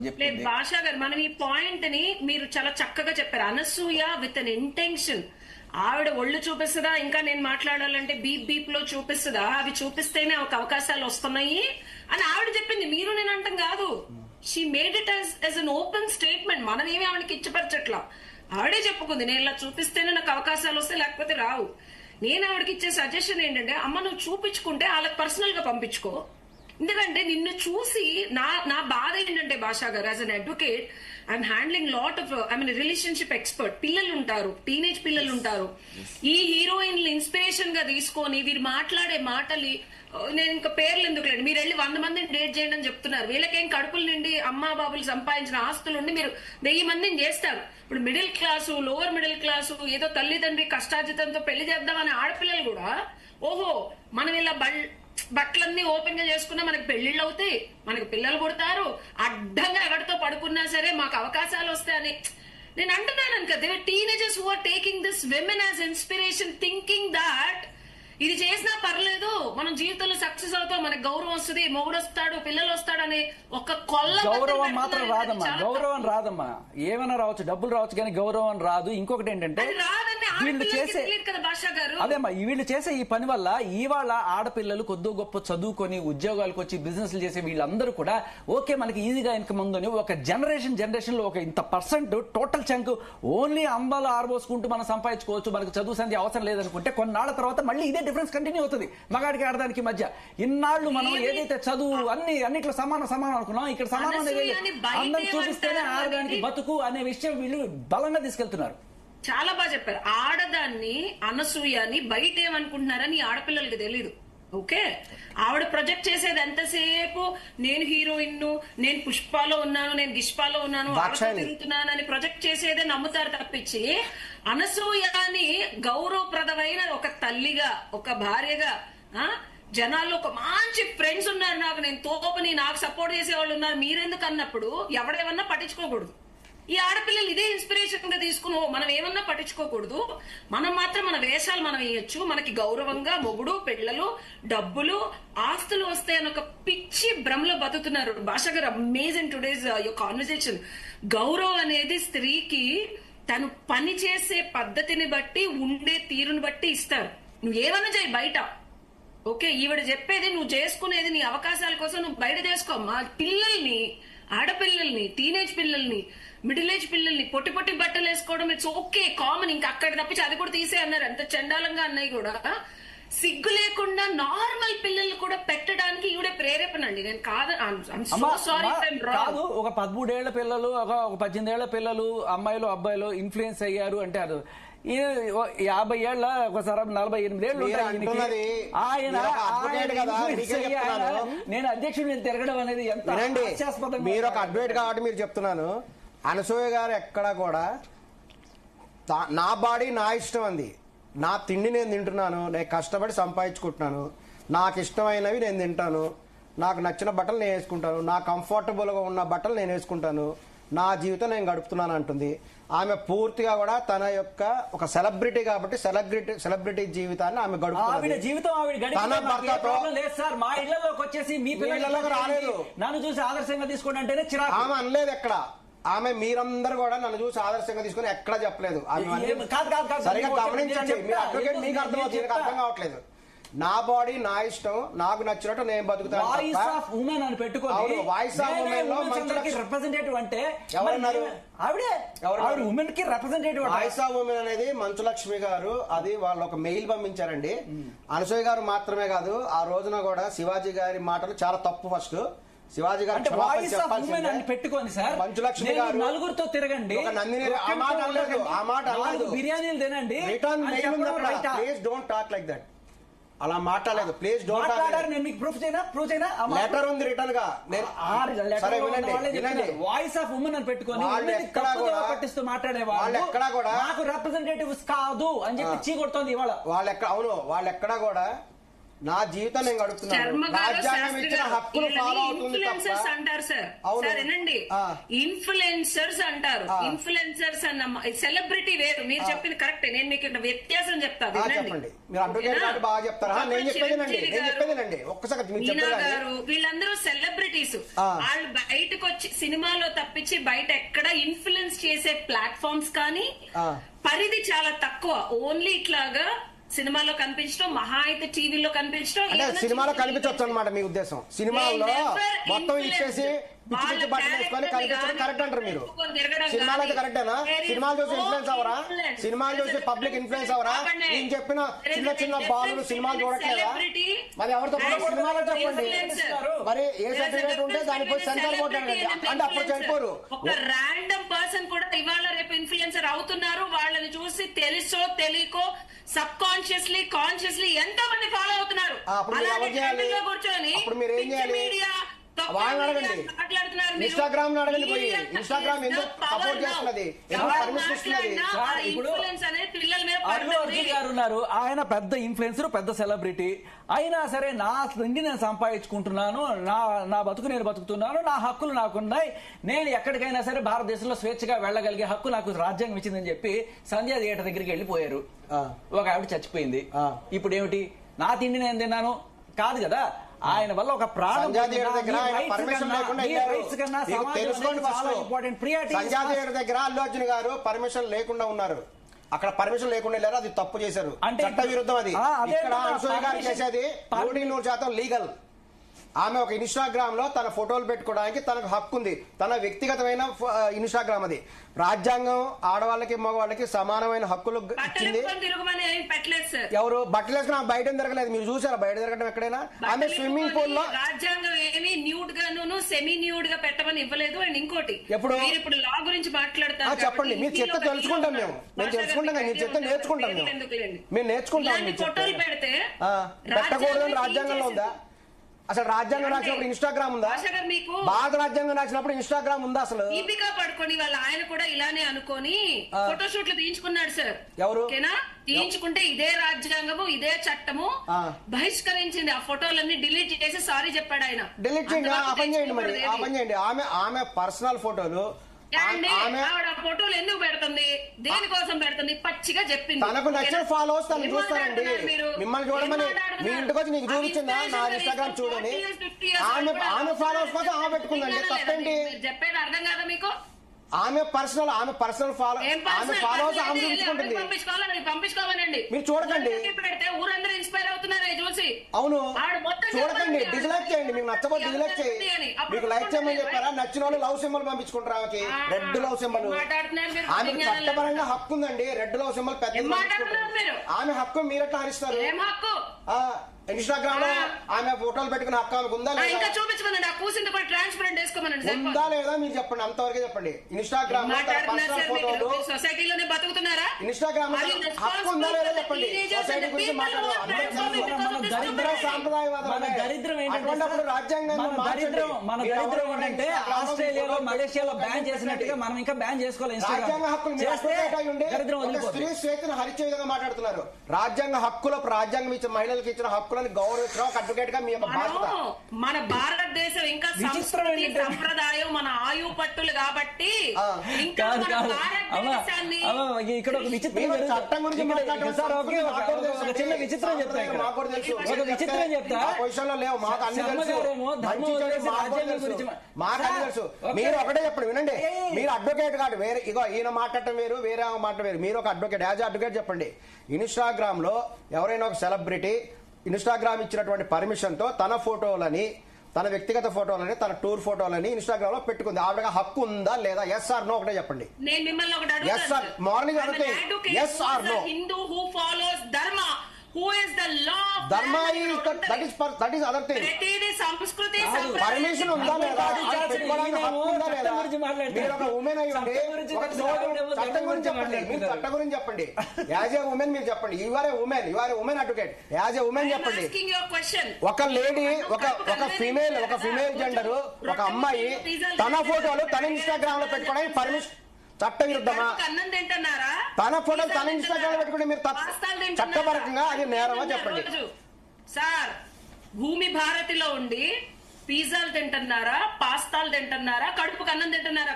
లేదు భాషా గారు, మనం ఈ పాయింట్ ని మీరు చాలా చక్కగా చెప్పారు. Anasuya with an intention. ఆవిడ ఒళ్ళు చూపిస్తుందా, ఇంకా నేను మాట్లాడాలంటే బీప్ బీప్ లో చూపిస్తుందా, అవి చూపిస్తేనే ఒక అవకాశాలు వస్తున్నాయి అని ఆవిడ చెప్పింది. మీరు నేను అంటాం కాదు. She made it as an open statement. మనం ఏమి ఆవిడకి ఇచ్చపరచట్లా. ఆవిడే చెప్పుకుంది, నేను ఇలా చూపిస్తేనే నాకు అవకాశాలు వస్తాయి, లేకపోతే రావు. నేను ఆవిడకి ఇచ్చే సజెషన్ ఏంటంటే, అమ్మ నువ్వు చూపించుకుంటే వాళ్ళకి పర్సనల్ గా పంపించుకో. ఎందుకంటే నిన్ను చూసి నా బాధ ఏంటంటే భాషా గారు, as an advocate I'm handling lot of relationship expert. పిల్లలు ఉంటారు, టీనేజ్ పిల్లలు ఉంటారు. ఈ హీరోయిన్లు ఇన్స్పిరేషన్ గా తీసుకొని వీరు మాట్లాడే మాటలు, నేను ఇంకా పేర్లు ఎందుకులేండి, మీరు వెళ్ళి 100 మందిని డేట్ చేయండి అని చెప్తున్నారు. వీళ్ళకేం కడుపుల నుండి అమ్మా బాబులు సంపాదించిన ఆస్తులు ఉండి మీరు 1000 మందిని చేస్తారు. ఇప్పుడు middle class, lower middle class, ఏదో తల్లిదండ్రి కష్టార్జితంతో పెళ్లి చేద్దామనే ఆడపిల్లలు కూడా, ఓహో మనం ఇలా బట్టలన్నీ ఓపెన్ గా చేసుకున్నా మనకి పెళ్లిళ్ళు అవుతాయి, మనకి పిల్లలు పుడతారు, అడ్డంగా ఎవరితో పడుకున్నా సరే మాకు అవకాశాలు వస్తాయని నేను అంటున్నాను కదా. Teenagers who are taking this women as inspiration, thinking that ఇది చేసినా పర్లేదు, మనం జీవితంలో సక్సెస్ అవుతాం, మనకి గౌరవం వస్తుంది, మొగుడు వస్తాడు, పిల్లలు వస్తాడు అనే ఒక కొల్ల. గౌరవం మాత్రం రాదమ్మా, గౌరవం రాదమ్మా. ఏమైనా రావచ్చు, డబ్బులు రావచ్చు, కానీ గౌరవం రాదు. ఇంకొకటి ఏంటంటే వీళ్ళు చేసే అదేమ్మా, వీళ్ళు చేసే ఈ పని వల్ల ఇవాళ ఆడపిల్లలు కొద్దో గొప్ప చదువుకొని ఉద్యోగాలకు వచ్చి బిజినెస్లు చేసే వీళ్ళందరూ కూడా ఓకే మనకి ఈజీగా ఇన్కమ్ ఉందని ఒక జనరేషన్ లో ఒక ఇంత పర్సెంట్ టోటల్ చంక్ ఓన్లీ అంబాలు ఆరబోసుకుంటూ మనం సంపాదించుకోవచ్చు, మనకు చదువు సంధి అవసరం లేదనుకుంటే కొన్నాళ్ల తర్వాత మళ్ళీ ఇదే డిఫరెన్స్ కంటిన్యూ అవుతుంది మగాడికి ఆడదానికి మధ్య. ఇన్నాళ్లు మనం ఏదైతే చదువు అన్నిట్లో సమానం అనుకున్నాం, ఇక్కడ సమానం అనేది అందరం చూపిస్తేనే ఆడదానికి బతుకు అనే విషయం వీళ్ళు బలంగా తీసుకెళ్తున్నారు. చాలా బాగా చెప్పారు. ఆడదాన్ని అనసూయని బయట ఏమనుకుంటున్నారని ఆడపిల్లలకి తెలీదు. ఓకే, ఆవిడ ప్రొజెక్ట్ చేసేది ఎంతసేపు నేను హీరోయిన్, నేను పుష్పాలో ఉన్నాను, నేను గిష్పాలో ఉన్నాను, తిరుగుతున్నాను అని ప్రొజెక్ట్ చేసేదే నమ్ముతారు తప్పించి, అనసూయని గౌరవప్రదమైన ఒక తల్లిగా, ఒక భార్యగా, జనాల్లో ఒక మంచి ఫ్రెండ్స్ ఉన్నారు నాకు, నేను తోపని, నాకు సపోర్ట్ చేసే వాళ్ళు ఉన్నారు, మీరెందుకు అన్నప్పుడు ఎవడేమన్నా పట్టించుకోకూడదు. ఈ ఆడపిల్లలు ఇదే ఇన్స్పిరేషన్ గా తీసుకుని మనం ఏమన్నా పట్టించుకోకూడదు. మనం మాత్రం మన వేషాలు మనం వేయొచ్చు, మనకి గౌరవంగా మొగుడు, పిల్లలు, డబ్బులు, ఆస్తులు వస్తాయని ఒక పిచ్చి భ్రమలో బతుకుతున్నారు. భాషా గారు, అమేజింగ్ టుడేస్ యువర్ కాన్వర్సేషన్. గౌరవం అనేది స్త్రీకి తను పని చేసే పద్ధతిని బట్టి, ఉండే తీరుని బట్టి ఇస్తారు. నువ్వు ఏమన్నా చేయి బయట, ఓకే, ఈవిడ చెప్పేది నువ్వు చేసుకునేది నీ అవకాశాల కోసం నువ్వు బయట చేసుకో. మా పిల్లల్ని, ఆడపిల్లల్ని, టీనేజ్ పిల్లల్ని, మిడిల్ ఏజ్ పిల్లల్ని పొట్టి పొట్టి బట్టలు వేసుకోవడం ఇట్స్ ఓకే, కామన్. ఇంకా అక్కడ తప్పించి అది కూడా తీసే అన్నారు. అంత చండాలంగా అన్నయ్య కూడా సిగ్గు లేకుండా నార్మల్ పిల్లలు కూడా పెట్టడానికి ఈవిడే ప్రేరేపణ అండి. నేను కాదు, ఒక 13 ఏళ్ల పిల్లలు, ఒక 18 ఏళ్ల పిల్లలు, అమ్మాయిలు అబ్బాయిలు ఇన్ఫ్లుయెన్స్ అయ్యారు అంటే అది 50 ఏళ్ల, ఒకసారి 48 ఏళ్ళు ఆయన నేను అధ్యక్షుడు తిరగడం అనేది ఎంత హాస్యాస్పదంగా. మీరు ఒక అడ్వకేట్ కాబట్టి మీరు చెప్తున్నాను. అనసూయ గారు ఎక్కడా కూడా నా బాడీ నా ఇష్టం అంది, నా తిండి నేను తింటున్నాను, నేను కష్టపడి సంపాదించుకుంటున్నాను, నాకు ఇష్టమైనవి నేను తింటాను, నాకు నచ్చిన బట్టలు నేను వేసుకుంటాను, నా కంఫర్టబుల్ గా ఉన్న బట్టలు నేను వేసుకుంటాను, నా జీవితం నేను గడుపుతున్నాను అంటుంది. ఆమె పూర్తిగా కూడా తన యొక్క ఒక సెలబ్రిటీ కాబట్టి సెలబ్రిటీ జీవితాన్ని ఆమె గడుపుతుంది. తన భర్తతో మా ఇళ్లలోకి వచ్చేసి మీ పిల్లలకి రాలేదు, నన్ను చూసి ఆదర్శంగా తీసుకోండి అంటేనే చిరాకు. ఆమె అనలేదు ఎక్కడ. ఆమె మీరందరూ కూడా నన్ను చూసి ఆదర్శంగా తీసుకుని ఎక్కడ చెప్పలేదు. సరిగా గమనించండి, మీరు అడ్వకేట్, మీకు అర్థమవుతుంది, అర్థం కావట్లేదు. నా బాడీ నా ఇష్టం, నాకు నచ్చినట్టు నేను బతుకుతాను. వాయిస్ ఆఫ్ ఉమెన్ అని పెట్టుకోవాలి. వాయిస్ ఆఫ్ ఉమెన్ లో రిప్రజెంటేటివ్ అంటే ఎవరన్నారు? ఆవిడే ఉమెన్ కి రిప్రజెంటేటివ్. వాయిస్ ఆఫ్ ఉమెన్ అనేది మంచులక్ష్మి గారు, అది వాళ్ళు ఒక మెయిల్ పంపించారండి. అనసూయ గారు మాత్రమే కాదు, ఆ రోజున కూడా శివాజీ గారి మాటలు చాలా తప్పు. ఫస్ట్ శివాజీ గారు పెట్టుకోండి సార్, మంచులక్ష్మి గారు నలుగురితో తిరగండి, ఆ మాట అనలేదు, ఆ మాట అనలేదు. బిర్యానీలు తినండి, రిటర్న్ మెయిల్ ఉంది. Please don't talk like that. అలా మాట్లాడలేదు. Please don't talk. నేను మీకు ప్రూఫ్ చేయనా? లెటర్ ఉంది రిటర్న్ గా. సరే వినండి, వాయిస్ ఆఫ్ ఉమెన్ అని పెట్టుకొని పట్టిస్తూ మాట్లాడేవాళ్ళు ఎక్కడా కూడా నాకు రిప్రజెంటేటివ్స్ కాదు అని చెప్పి చీ కొడుతోంది ఇవాళ. వాళ్ళు ఎక్కడా కూడా నా జీవితం నేను గడుపుతున్నాను. శర్మ గారు, రాజ్యాంగం శాస్త్రి ఇచ్చిన గారు, హక్కులు ఫాలో వీళ్ళని అవుతుంది ఇన్ఫ్లుయెన్సర్స్ తప్ప. అంటారు సార్. అవును. సార్ వినండి, ఇన్ఫ్లుయెన్సర్స్ అంటారు. ఇన్ఫ్లుయెన్సర్స్ అన్న సెలబ్రిటీ వేరు. మీరు చెప్పింది కరెక్టే. నేను మీకు ఇక్కడ వ్యత్యాసం చెప్తా, వినండి. చెప్పండి. మీరు అడ్వకేట్ కాబట్టి బాగా చెప్తారా? నేను చెప్పేదేనండి ఒక్కసారి మీరు మీనా చెప్పారు. గారు వీళ్ళందరూ సెలబ్రిటీస్. వాళ్ళు బయటకు వచ్చి సినిమాలో తప్పించి బయట ఎక్కడ ఇన్ఫ్లుయెన్స్ చేసే ప్లాట్ఫామ్స్ కానీ పరిధి చాలా తక్కువ. ఓన్లీ ఇట్లాగా సినిమాలో కనిపించడం, మహా అయితే టీవీలో కనిపించడం. అంటే సినిమాలో కనిపించవచ్చు అనమాట మీ ఉద్దేశం. సినిమాల్లో మొత్తం ఇచ్చేసి పిచ్చి పిచ్చి బట్టలు వేసుకొని కనిపించడం కరెక్ట్ అంటారు మీరు. సినిమాలు అయితే కరెక్టేనా? సినిమాలు చూసి ఇన్ఫ్లుయెన్స్ అవరా? సినిమాలు చూసి పబ్లిక్ ఇన్ఫ్లుయెన్స్ అవరా? నేను చెప్పిన చిన్న చిన్న బాలులు సినిమాలు చూడట్లేదా? మరి ఎవరితో సినిమాలో చెప్పండి. మరి ఏ సర్టిఫికేట్ ఉంటే దాని పోయి సెన్సార్ కొట్టారు అంటే అప్పుడు చనిపోరు. ఒక ర్యాండమ్ పర్సన్ కూడా ఇవాళ రేపు ఇన్ఫ్లుయెన్సర్ అవుతున్నారు. వాళ్ళని చూసి తెలుసో తెలియకో సబ్ కాన్షియస్లీ కాన్షియస్లీ ఎంతో మంది ఫాలో అవుతున్నారు. కూర్చొని మీడియా వాళ్ళని అడగండి, ఇన్స్టాగ్రామ్ అడగండి. పోయి ఇన్స్టాగ్రామ్ ఎందుకు సపోర్ట్ చేస్తున్నది, ఎందుకు పర్మిషన్ ఇస్తున్నది? అల్లు అర్జున్ గారు ఉన్నారు, ఆయన పెద్ద ఇన్ఫ్లుయెన్సర్, పెద్ద సెలబ్రిటీ. అయినా సరే నా తిండి నేను సంపాదించుకుంటున్నాను, నా బతుకు నేను బతుకుతున్నాను, నా హక్కులు నాకున్నాయి, నేను ఎక్కడికైనా సరే భారతదేశంలో స్వేచ్ఛగా వెళ్ళగలిగే హక్కు నాకు రాజ్యాంగం ఇచ్చిందని చెప్పి సంజయ్ థియేటర్ దగ్గరికి వెళ్ళిపోయారు. ఒక ఆవిడ చచ్చిపోయింది. ఇప్పుడు ఏమిటి, నా తిండి నేను తిన్నాను కాదు కదా, ఆయన వల్ల ఒక ప్రాణం. సంజయ్ దగ్గర అల్లు అర్జున్ గారు పర్మిషన్ లేకుండా ఉన్నారు. అక్కడ పర్మిషన్ లేకుండా వెళ్ళారు, అది తప్పు చేశారు, చట్ట విరుద్ధం. అది ఇక్కడ అనసూయ గారు చేసేది 100% లీగల్. ఆమె ఒక ఇన్స్టాగ్రామ్ లో తన ఫోటోలు పెట్టుకోవడానికి తనకు హక్కు ఉంది. తన వ్యక్తిగతమైన ఇన్స్టాగ్రామ్ అది. రాజ్యాంగం ఆడవాళ్ళకి మగవాళ్ళకి సమానమైన హక్కులు ఇచ్చింది. ఎవరు బట్టలు వేసుకుని బయట తిరగలేదు, మీరు చూసారా బయట తిరగడం ఎక్కడైనా? ఆమె స్విమ్మింగ్ పూల్ లో రాజ్యాంగం ఏమి న్యూడ్ గాను సెమీ న్యూడ్ గా పెట్టమని ఇవ్వలేదు. అండ్ ఇంకోటి, ఎప్పుడు ఇప్పుడు లా గురించి మాట్లాడతారు, చెప్పండి. మీరు చెప్తే తెలుసుకుంటాం, మేము తెలుసుకుంటాం కదా, మీరు చెప్తే నేర్చుకుంటాం, మేము నేర్చుకుంటాం. ఫోటోలు పెడితే పెట్టకూడదని రాజ్యాంగంలో ఉందా? అసలు రాజ్యాంగం రాసినప్పుడు ఇన్స్టాగ్రామ్ ఉందా? భారత రాజ్యాంగం రాసినప్పుడు ఇన్స్టాగ్రామ్ ఉందా? అసలు దీపికా పడుకొని వాళ్ళ ఆయన కూడా ఇలానే అనుకొని ఫోటోషూట్లు తీయించుకున్నాడు సార్. ఎవరు తీయించుకుంటే ఇదే రాజ్యాంగము ఇదే చట్టము బహిష్కరించింది. ఆ ఫోటోలన్నీ డిలీట్ చేసి సారీ చెప్పాడు ఆయన. డిలీట్ చేయండి, ఆ పని చేయండి. మరి ఆ పని చేయండి. ఆమె పర్సనల్ ఫోటోలు ఫోటోలు ఎందుకు పెడుతుంది, దేనికోసం పెడుతుంది, పచ్చిగా చెప్పింది. తనకు నచ్చిన ఫాలోవర్స్ తను చూస్తారండి. మిమ్మల్ని చూడమని మీ ఇంటికి వచ్చి నీకు చూపించిందా నా ఇన్స్టాగ్రామ్ చూడని? ఆమె ఫాలోవర్స్ కోసం ఆమె పెట్టుకుందండి, తప్పేంటి? చెప్పేది అర్థం కాదా మీకు? ఆమె పర్సనల్ ఫాలోవర్స్ ఆమె చూపించుకుంటుంది. పంపించుకోవాలండి, మీరు చూడకండి. పెడితే ఊరందరూ ఇన్స్పైర్ అవుతున్నారు చూసి. అవును, చూడకండి, డిస్లైక్ చేయండి. మీకు నచ్చకపోతే డిస్లైక్ చేయండి. మీకు లైక్ చేయమని చెప్పారా? నచ్చిన వాళ్ళు లవ్ సింబల్ పంపించుకుంటారు. ఆమెకి రెడ్ లవ్ సింబల్. ఆమెకు చట్టపరంగా హక్కు ఉందండి. రెడ్ లవ్ సింబల్ పెద్ద ఆమె హక్కు మీరెట్లా హరిస్తారు? ఇన్స్టాగ్రామ్ లో ఆమె ఫోటోలు పెట్టుకున్న హక్కు ఆమెకు ఉందా లేదా? చూపించమనండి, ఆ కూసింది కూడా ట్రాన్స్పరెంట్ వేసుకోమనండి. ఉందా లేదా మీరు చెప్పండి, అంతవరకే చెప్పండి. ఇన్స్టాగ్రామ్ లో పర్సనల్ ఫోటోలు సొసైటీలోనే బతుకుతున్నారా? ఇన్స్టాగ్రామ్ లో హక్కు ఉందా లేదా చెప్పండి. సొసైటీ గురించి మాట్లాడదాం. సాంప్రదాయవాదం అటువంటిప్పుడు రాజ్యాంగం. మన దరిద్రం ఏంటంటే ఆస్ట్రేలియాలో మలేషియాలో బ్యాన్ చేసినట్టుగా మనం ఇంకా బ్యాన్ చేసుకోవాలి. రాజ్యాంగ హక్కులు స్త్రీ స్వేచ్ఛను హరించే విధంగా మాట్లాడుతున్నారు. రాజ్యాంగ హక్కులు, రాజ్యాంగం ఇచ్చిన మహిళలకు ఇచ్చిన హక్కులను గౌరవించడం ఒక అడ్వకేట్ గా మీ బాధ్యత. మన భారతదేశం ఇంకా సంస్కృతి సంప్రదాయం మన ఆయు పట్టులు కాబట్టి ఇంకా ఇక్కడ ఒక విచిత్రం చట్టం గురించి చిన్న విచిత్రం చెప్తా. ఒక విచిత్రం చెప్తా. పొజిషన్ లో లేవు, మాకు అన్ని తెలుసు. మాకు అన్ని తెలుసు. మీరు ఒకటే చెప్పండి, వినండి. మీరు అడ్వకేట్ కాదు, వేరే ఇగో ఈయన మాట్లాడటం వేరు, వేరే మాట వేరు. మీరు ఒక అడ్వకేట్, యాజ్ అడ్వకేట్ చెప్పండి. ఇన్స్టాగ్రామ్ లో ఎవరైనా ఒక సెలబ్రిటీ ఇన్స్టాగ్రామ్ ఇచ్చినటువంటి పర్మిషన్ తో తన ఫోటోలని, తన వ్యక్తిగత ఫోటోలని, తన టూర్ ఫోటోలని ఇన్స్టాగ్రామ్ లో పెట్టుకుంది. ఆవిడగా హక్కు ఉందా లేదా? ఎస్ ఆర్ నో ఒకటే చెప్పండి. నేను మిమ్మల్ని ఒకటి అడుగుతాను. ఎస్ ఆర్ మార్నింగ్ అడిగితే yes or no. Hindu who follows dharma, who is the law of ధర్మ that is other thing. ప్రతిదీ సంస్కృతి పర్మిషన్ ఉందా లేదా? పెట్టుకోవడానికి హక్కు ఉందా లేదా? మీరు ఒక ఉమెన్ అయి ఉండి చట్టం గురించి చెప్పండి. మీరు చట్టం గురించి చెప్పండి. యాజ్ ఏ ఉమెన్ మీరు చెప్పండి. You are a woman advocate. As a woman చెప్పండి. ఒక లేడీ, ఒక ఫిమేల్ జెండర్, ఒక అమ్మాయి తన ఫోటోలు తన ఇన్స్టాగ్రామ్ లో పెట్టుకోవడానికి పర్మిషన్ చట్ట విరుద్ధమా? తన ఫోటోలు తన ఇన్స్టాగ్రామ్ లో పెట్టుకుంటే మీరు చట్టపరంగా అది నేరమా చెప్పండి. సార్ భూమి భారతిలో ఉండి పిజ్జాలు తింటున్నారా, పాస్తాలు తింటున్నారా, కడుపుకు అన్నం తింటున్నారా?